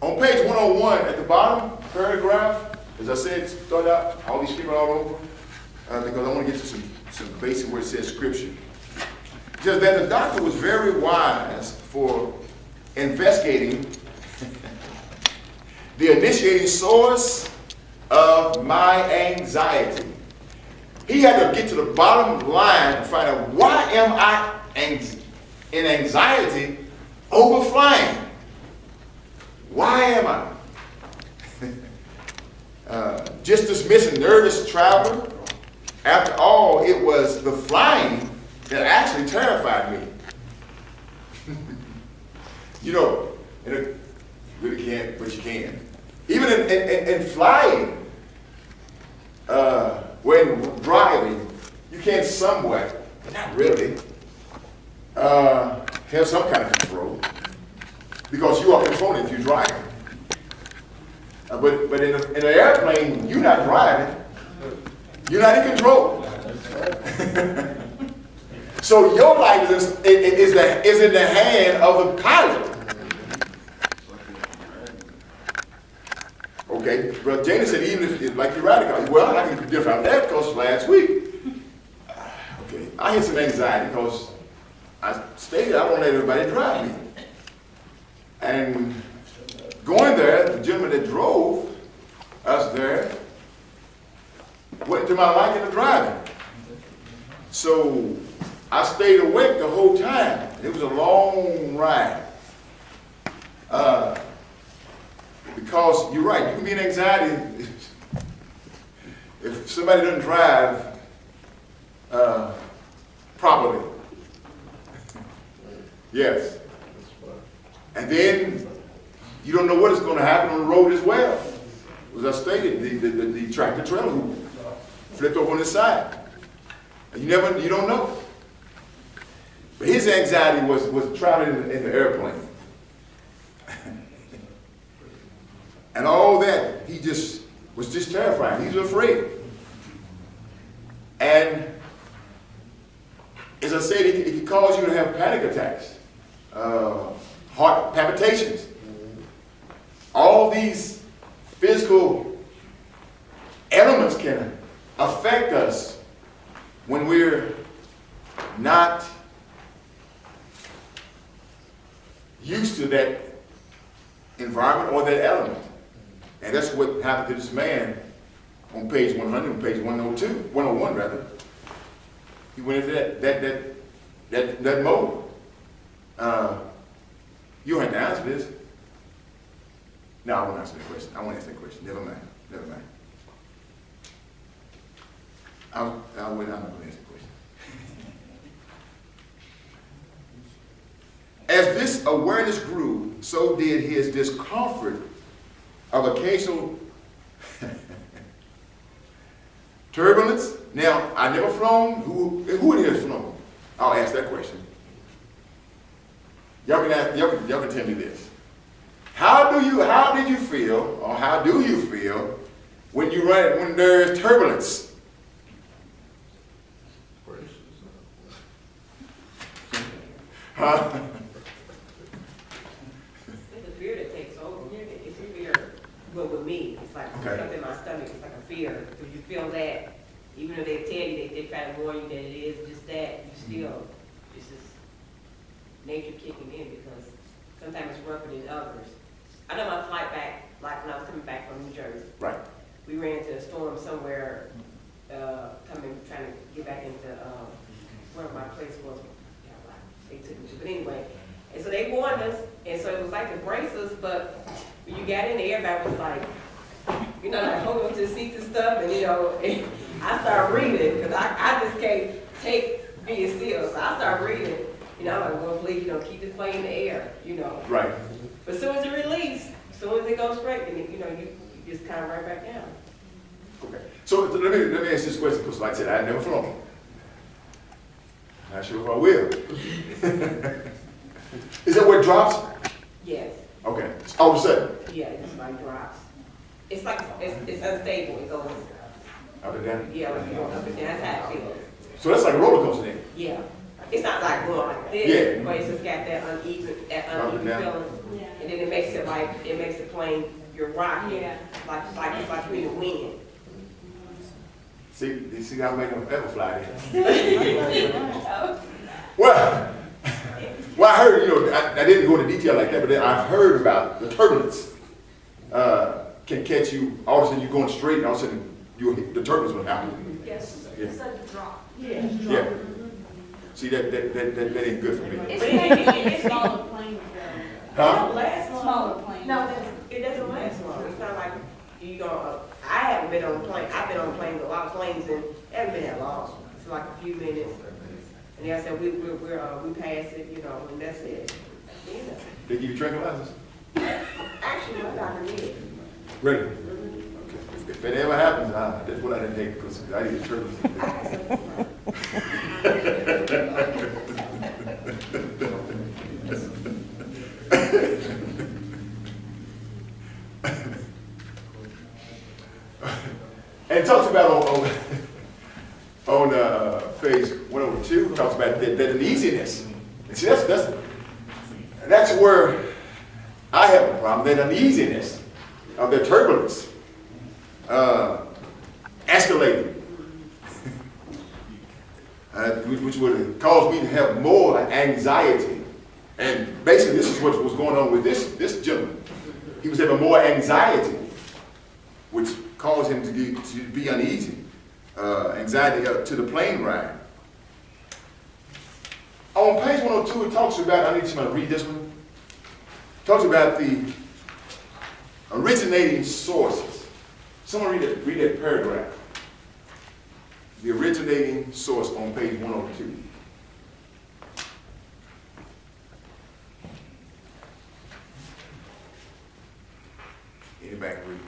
On page 101, at the bottom paragraph, as I said, start out, all these people all over, because I want to get to some basic where it says scripture. It says that the doctor was very wise for investigating the initiating source of my anxiety. He had to get to the bottom line and find out, why am I in anxiety over flying? Why am I? Just dismissing nervous traveler. After all, it was the flying that actually terrified me. You know, and it really can't, but you can. Even in flying, when driving, you can somewhat, but not really, have some kind of control, because you are controlling if you're driving. But in an airplane, you're not driving. You're not in control. So your life is in the hand of the pilot. Okay, Brother Janie said, even if, like you're radical, well, I can differ out that because last week, okay, I had some anxiety because I stated I won't let everybody drive me. And going there, the gentleman that drove us there went into my liking of driving. So I stayed awake the whole time. It was a long ride. Because you're right, you can be in anxiety if somebody doesn't drive properly. Yes. And then you don't know what is going to happen on the road as well. As I stated, the tractor trailer who flipped over on his side. And you don't know. But his anxiety was traveling in the airplane. And all that, he just was just terrified. He was afraid. And as I said, it can cause you to have panic attacks, heart palpitations. All these physical elements can affect us when we're not used to that environment or that element. And that's what happened to this man on page 100, on page 101 rather. He went into that mode. You don't have to answer this. No, I won't answer that question. I won't answer that question. Never mind. I'm not going to answer the question. As this awareness grew, so did his discomfort of occasional turbulence. Now, I never flown. Who in here has flown? I'll ask that question. Y'all can tell me this. How did you feel, or how do you feel when there's turbulence? Huh? But with me, it's like something in my stomach. It's like a fear. Because you feel that, even though they tell you, they try to warn you that it is just that, you still, it's just nature kicking in, because sometimes it's rougher than others. I know my flight back, like when I was coming back from New Jersey. Right. We ran into a storm somewhere, trying to get back into one of my places was, they took me to. But anyway, and so they warned us, and so it was like to brace us, but when you got in the air, everybody was like, like holding on to the seats and stuff, and and I started reading, because I just can't take being still, so I started reading, I'm like, well, please, keep this plane in the air, Right. But as soon as it releases, as soon as it goes straight, then, you just kind of right back down. Okay. So let me ask this question, because like I said, I've never flown. Not sure if I will. Is that where it drops? Yes. Okay. All of a sudden? Yeah, it's like drops. It's like, it's unstable. It goes up and down? Yeah, like going up and down. That's how it feels. So that's like a roller coaster then? Yeah. It's not like going like this, but it's just got that uneven feeling. Yeah. And then it makes it like, it makes the plane, you're rocking, Yeah. like you're in the wind. See how many of them ever fly there? Well, I heard, you know, I didn't go into detail like that, but I've heard about the turbulence can catch you, all of a sudden you're going straight, and all of a sudden the turbulence will happen. Yes, Yeah. it's a drop. Yeah. Yeah. See, that ain't good for me. It's smaller planes though. Huh? Last long. Smaller planes. No, it doesn't last long. It's not like you gonna, I haven't been on a plane, I've been on planes, a lot of planes, and it hasn't been that long. It's like a few minutes. And like I said, we passed it, you know, and that's it. You know. They give you tranquilizers? Actually, my doctor did. Really? Okay. If it ever happens, that's what I didn't take, because I need a turbulence. And it talks about on page 102, it talks about that uneasiness. And see, that's where I have a problem, that uneasiness of the turbulence escalating, which would cause me to have more anxiety. And basically, this is what was going on with this gentleman. He was having more anxiety, which caused him to be uneasy. Anxiety to the plane ride. On page 102, it talks about, I need somebody to read this one. It talks about the originating sources. Someone read that paragraph. The originating source on page 102. Anybody can read?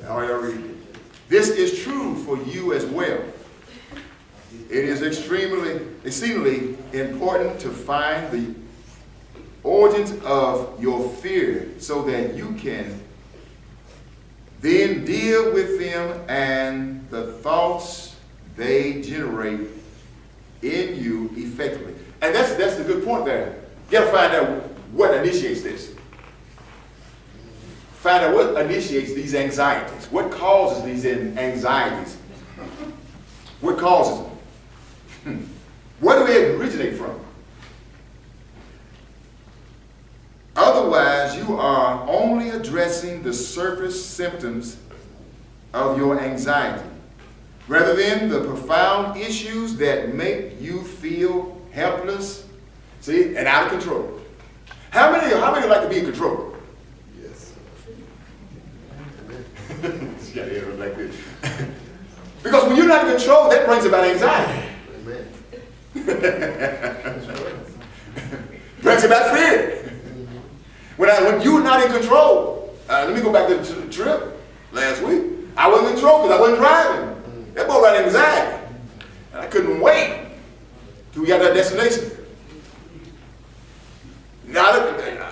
All right, I'll read it. This is true for you as well. It is exceedingly important to find the origins of your fear so that you can then deal with them and the thoughts they generate in you effectively. And that's the good point there. You got to find out what initiates this. Find out what initiates these anxieties. What causes these anxieties? What causes them? Where do they originate from? Otherwise, you are only addressing the surface symptoms of your anxiety, rather than the profound issues that make you feel helpless, see, and out of control. How many like to be in control? Yeah, like this. Because when you're not in control, that brings about anxiety. Brings about fear. When you're not in control, let me go back to the trip last week. I wasn't in control because I wasn't driving. That brought about anxiety. And I couldn't wait till we got to that destination. Now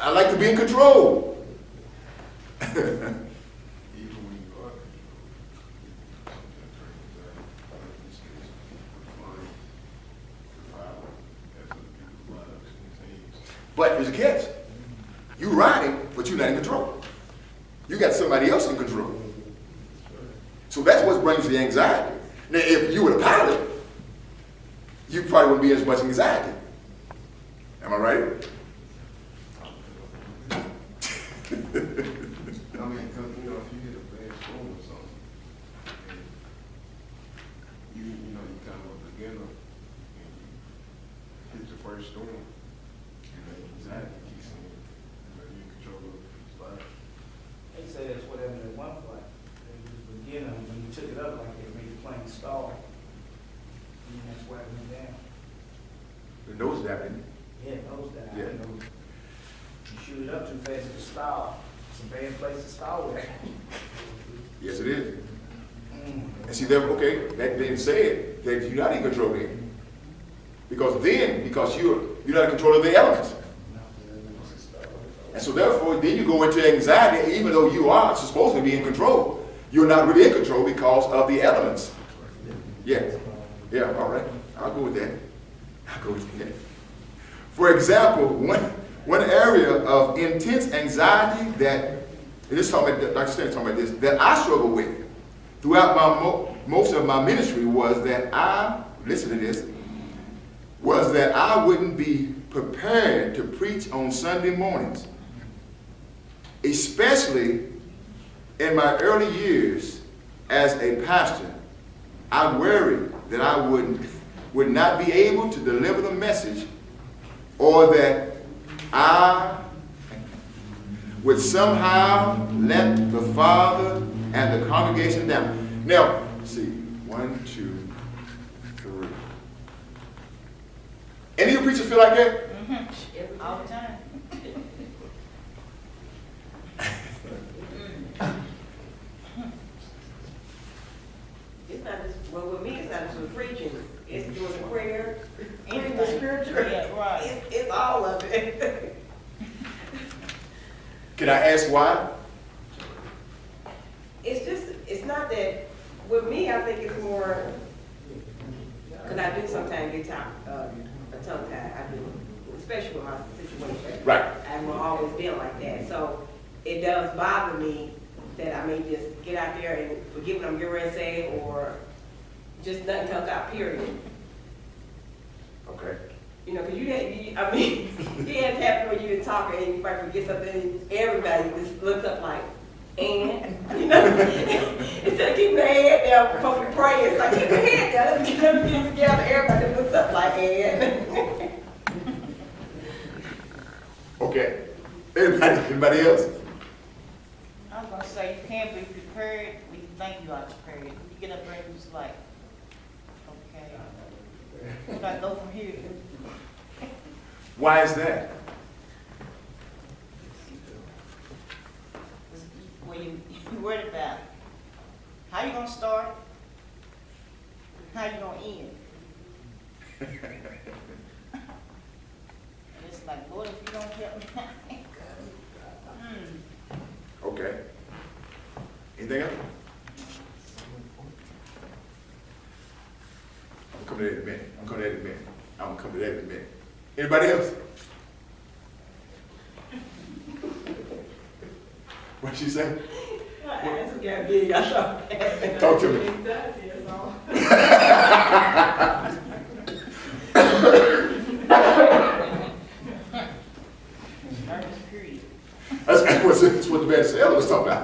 I like to be in control. But there's a catch. You riding, but you're not in control. You got somebody else in control. So that's what brings the anxiety. Now, if you were the pilot, you probably wouldn't be as much anxiety. Am I right? I mean, cause you know, if you hit a bad storm or something, and you know, you kind of a beginner, and you hit your first storm, and the anxiety kicks in, you know, you in control of the spot. They say that's what happened at one flight. It was the beginning, when you took it up like that, made the plane stall. And that's why it went down. The nose happening. Yeah, nose down. Yeah. You know, you shoot it up too fast, it'll stall. It's a bad place to stall with. Yes, it is. And see, okay, that being said, that you're not in control then. Because you're not in control of the elements. And so therefore, then you go into anxiety, even though you are supposed to be in control. You're not really in control because of the elements. Yeah. Yeah, all right. I'll go with that. I'll go with that. For example, one area of intense anxiety that, and this talking about, Dr. Stanley talking about this, that I struggle with throughout most of my ministry was that listen to this, was that I wouldn't be prepared to preach on Sunday mornings. Especially in my early years as a pastor, I worried that I would not be able to deliver the message, or that I would somehow let the Father and the congregation down. Now, let's see, 1, 2, 3. Any of you preachers feel like that? All the time. It's not just, well, with me, it's not just with preaching. It's doing prayer, reading the Anything. scripture. Yeah, right. It's all of it. Can I ask why? It's not that, with me, I think it's more, because I do sometimes get tongue-tied, I do, especially with my situation. Right. I've always been like that, so it does bother me that I may just get out there and forget what I'm getting ready to say, or just nothing comes out, period. Okay. You know, because you had to happen when you're talking and you might forget something, and everybody just looks up like, and, you know, instead of keeping their head down before we pray, it's like, keep your head down, let me get it together, everybody looks up like, and. Okay. Anybody else? I was gonna say, you can't be prepared when you think you are prepared. You get up there and it's like, okay. You gotta go from here. Why is that? When you worried about how you gonna start, how you gonna end. And it's like, Lord, if you don't help me. Okay. Anything else? I'm coming to that in a minute. I'm coming to that in a minute. Anybody else? What'd she say? Talk to me. Nervous period. That's what the bad sailor was talking about.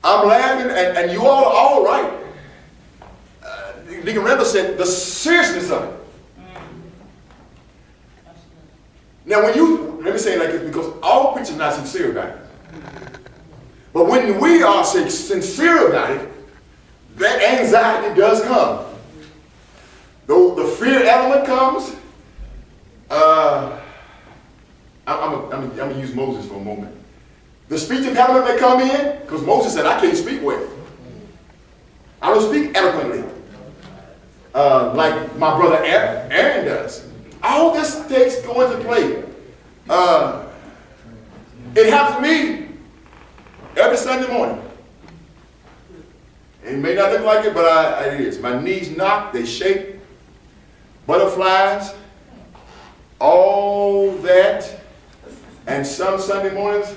I'm laughing, and you all are all right. Deacon Randall said the seriousness of it. Now, let me say it like this, because all preachers are not sincere about it. But when we are sincere about it, that anxiety does come. Though the fear element comes, I'm going to use Moses for a moment. The speech impediment may come in, because Moses said, I can't speak well. I don't speak eloquently, like my brother Aaron does. All this takes going to play. It happens to me every Sunday morning. It may not look like it, but it is. My knees knock, they shake, butterflies, all that. And some Sunday mornings,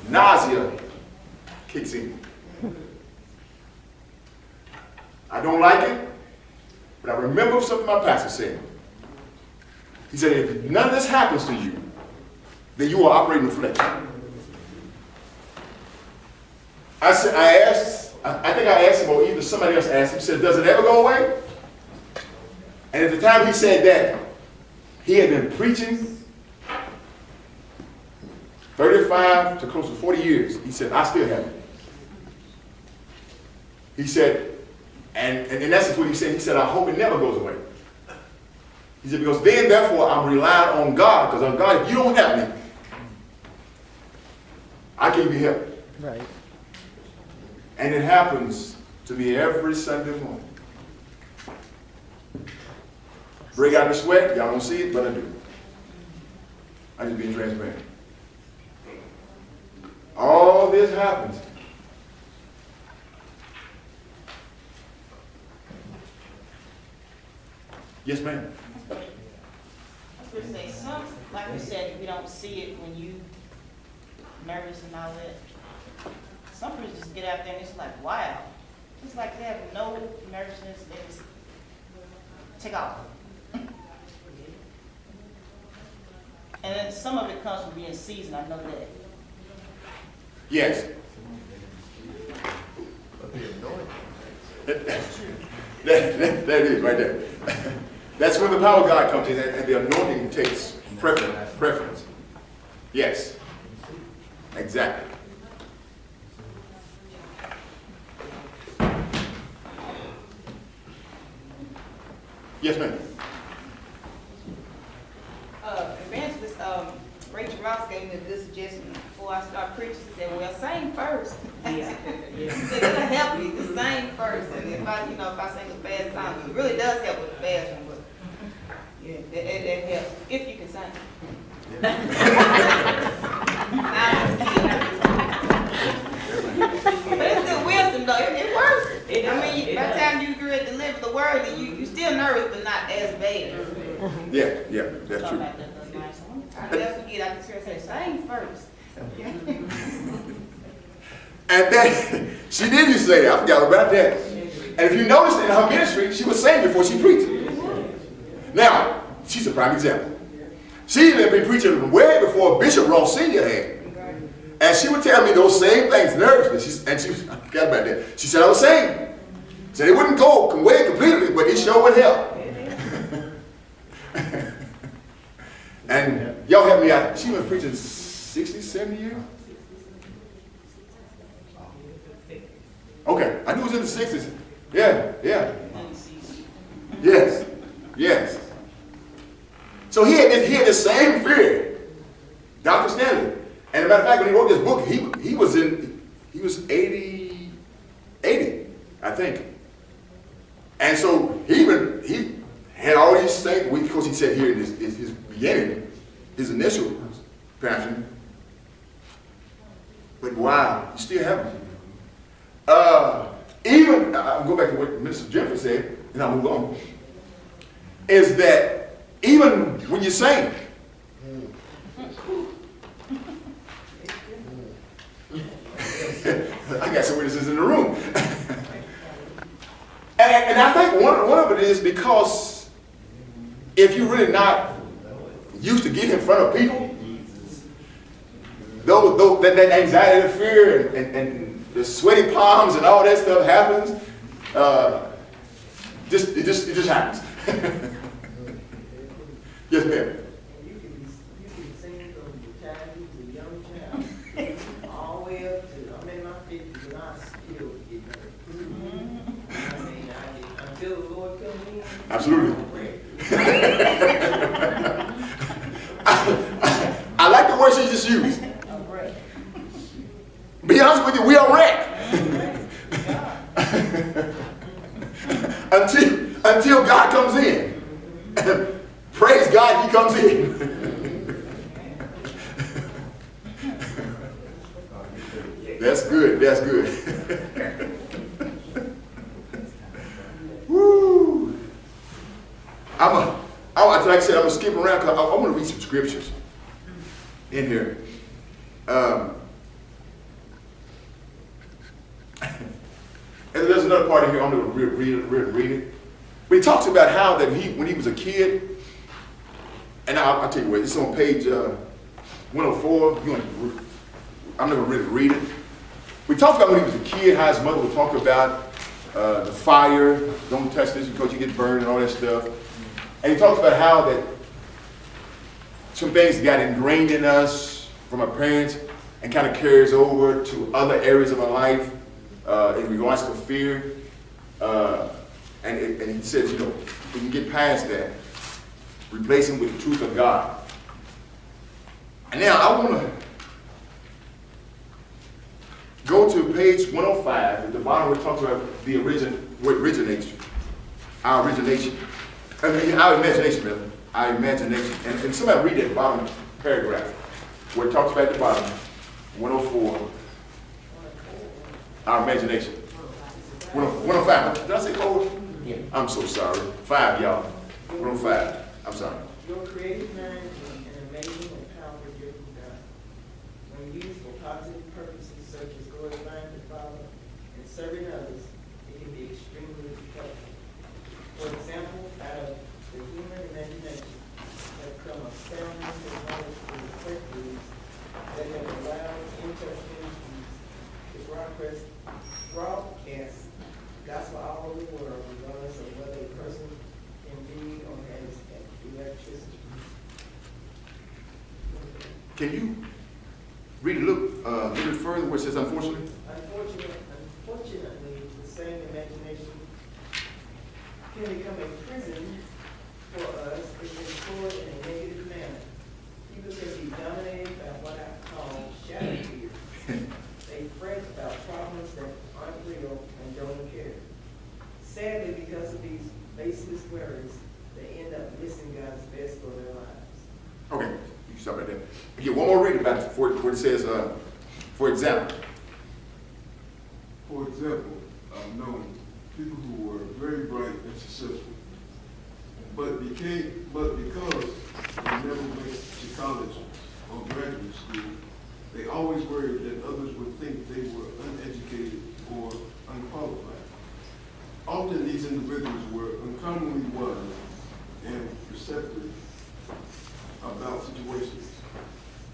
nausea kicks in. I don't like it, but I remember something my pastor said. He said, if none of this happens to you, then you are operating in the flesh. I think I asked him, or either somebody else asked him, he said, does it ever go away? And at the time he said that, he had been preaching 35 to close to 40 years. He said, I still have it. He said, and in essence what he said, I hope it never goes away. He said, because then, therefore, I'm relying on God. Because on God, if you don't help me, I can't be helped. Right. And it happens to me every Sunday morning. Break out the sweat. Y'all don't see it, but I do. I just being transparent. All this happens. Yes, ma'am. I was gonna say, some, like you said, we don't see it when you nervous and all that. Some people just get out there and it's like, wow. It's like they have no nervousness, they just take off. And then some of it comes from being seasoned, I know that. Yes. But the anointing. That is right there. That's when the power of God comes in and the anointing takes preference. Yes. Exactly. Yes, ma'am. Evangelist Rachel Ross gave me a good suggestion before I start preaching. She said, well, sing first. Yeah. She said, it'll help you to sing first. And if I sing a fast song, it really does help with the fast one, but yeah, it helps, if you can sing. But it's good wisdom though, it works. I mean, by the time you get ready to deliver the word, you still nervous, but not as bad. Yeah, that's Talk true. about that the other night. So I'll never forget, I just heard her say, sing first. And then, she did used to say that, I forgot about that. And if you notice in her ministry, she was saying before she preached. Now, she's a prime example. She had been preaching way before Bishop Ross Sr. had. And she would tell me those same things, nervousness. I forgot about that. She said I was saying. She said it wouldn't go away completely, but it sure would help. And y'all help me out. She was preaching 60, 70 years? Okay, I knew it was in the 60s. Yeah. Yes. So he had the same fear, Dr. Stanley. And as a matter of fact, when he wrote this book, he was 80, I think. And so he had all these things, because he said here in his beginning, his initial passion. But wow, you still have it. Even, I'll go back to what Mr. Jeffrey said, and I'll move on, is that even when you sing, I got some witnesses in the room. and I think one of it is because if you're really not used to getting in front of people, that anxiety and fear and the sweaty palms and all that stuff happens, it just happens. Yes, ma'am. You can sing from the time you was a young child, all the way up to, I'm in my 50s and I still get nervous. I mean, until the Lord comes in. Absolutely. I like the word she just used. Be honest with you, we are wrecked. until God comes in. Praise God, he comes in. That's good. Woo. Like I said, I'm going to skip around because I want to read some scriptures in here. And there's another part in here, I'm going to read it. But he talks about how that when he was a kid, and I'll tell you what, it's on page 104. I'm not going to really read it. We talked about when he was a kid, how his mother would talk about the fire, don't touch this because you get burned and all that stuff. And he talks about how that some things got ingrained in us from our parents and kind of carries over to other areas of our life in regards to fear. And he says, when you get past that, replace him with the truth of God. And now I want to go to page 105 at the bottom where it talks about what originates, our origination. I mean, our imagination, rather. Our imagination. And somebody read that bottom paragraph where it talks about the bottom, 104, our imagination. 105. Did I say 4? Yeah. I'm so sorry. 5, y'all. 105. I'm sorry. Your creative mind is an amazing and powerful gift from God. When used for positive purposes such as glorifying the Father and serving others, it can be extremely helpful. For example, out of the human imagination have come astounding technological breakthroughs that have allowed in-touch ministries to broadcast gospel all over the world, regardless of whether a person can read or has electricity. Can you read a little further where it says unfortunately? Unfortunately, the same imagination can become a prison for us if employed in a negative manner. People can be dominated by what I call shadow fear. They fret about problems that aren't real and don't care. Sadly, because of these baseless worries, they end up missing God's best for their lives. Okay, you stop right there. Okay, one more reading about it where it says, for example. For example, I've known people who were very bright and successful, but because they never went to college or graduate school, they always worried that others would think they were uneducated or unqualified. Often these individuals were uncommonly wise and receptive about situations,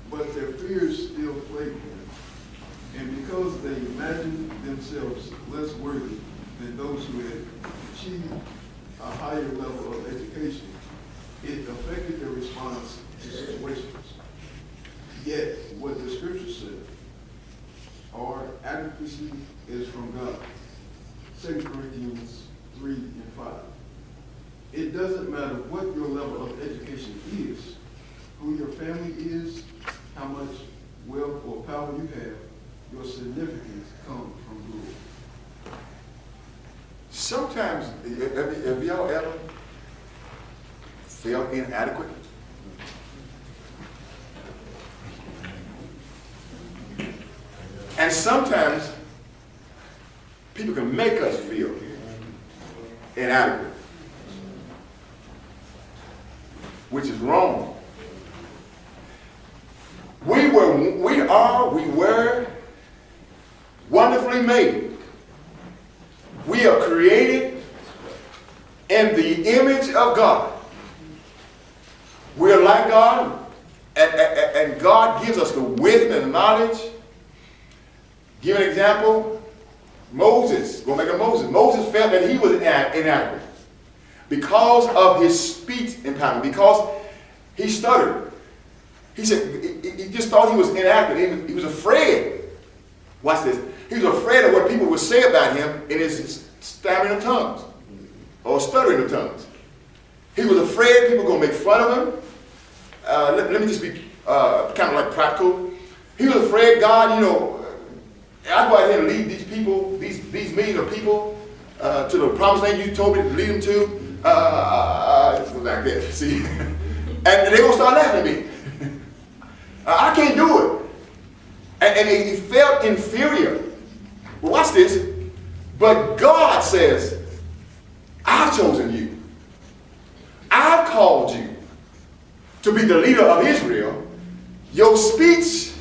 but their fears still plagued them. And because they imagined themselves less worthy than those who had achieved a higher level of education, it affected their response to situations. Yet, what the scripture said, our adequacy is from God. 2 Corinthians 3 and 5. It doesn't matter what your level of education is, who your family is, how much wealth or power you have, your significance comes from God. Sometimes, have y'all ever felt inadequate? And sometimes people can make us feel inadequate, which is wrong. We were wonderfully made. We are created in the image of God. We are like God, and God gives us the wisdom and knowledge. Give an example. Moses, go back to Moses. Moses felt that he was inadequate because of his speech impairment, because he stuttered. He said he just thought he was inadequate. He was afraid. Watch this. He was afraid of what people would say about him in his stammering of tongues or stuttering of tongues. He was afraid people were going to make fun of him. Let me just be kind of like practical. He was afraid God, I go out here and lead these people, these millions of people to the promised land you told me to lead them to. Like that, see? And they're going to start laughing at me. I can't do it. And he felt inferior. Well, watch this. But God says, I've chosen you. I've called you to be the leader of Israel. Your speech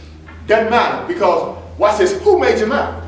doesn't matter because, watch this, who made your mouth?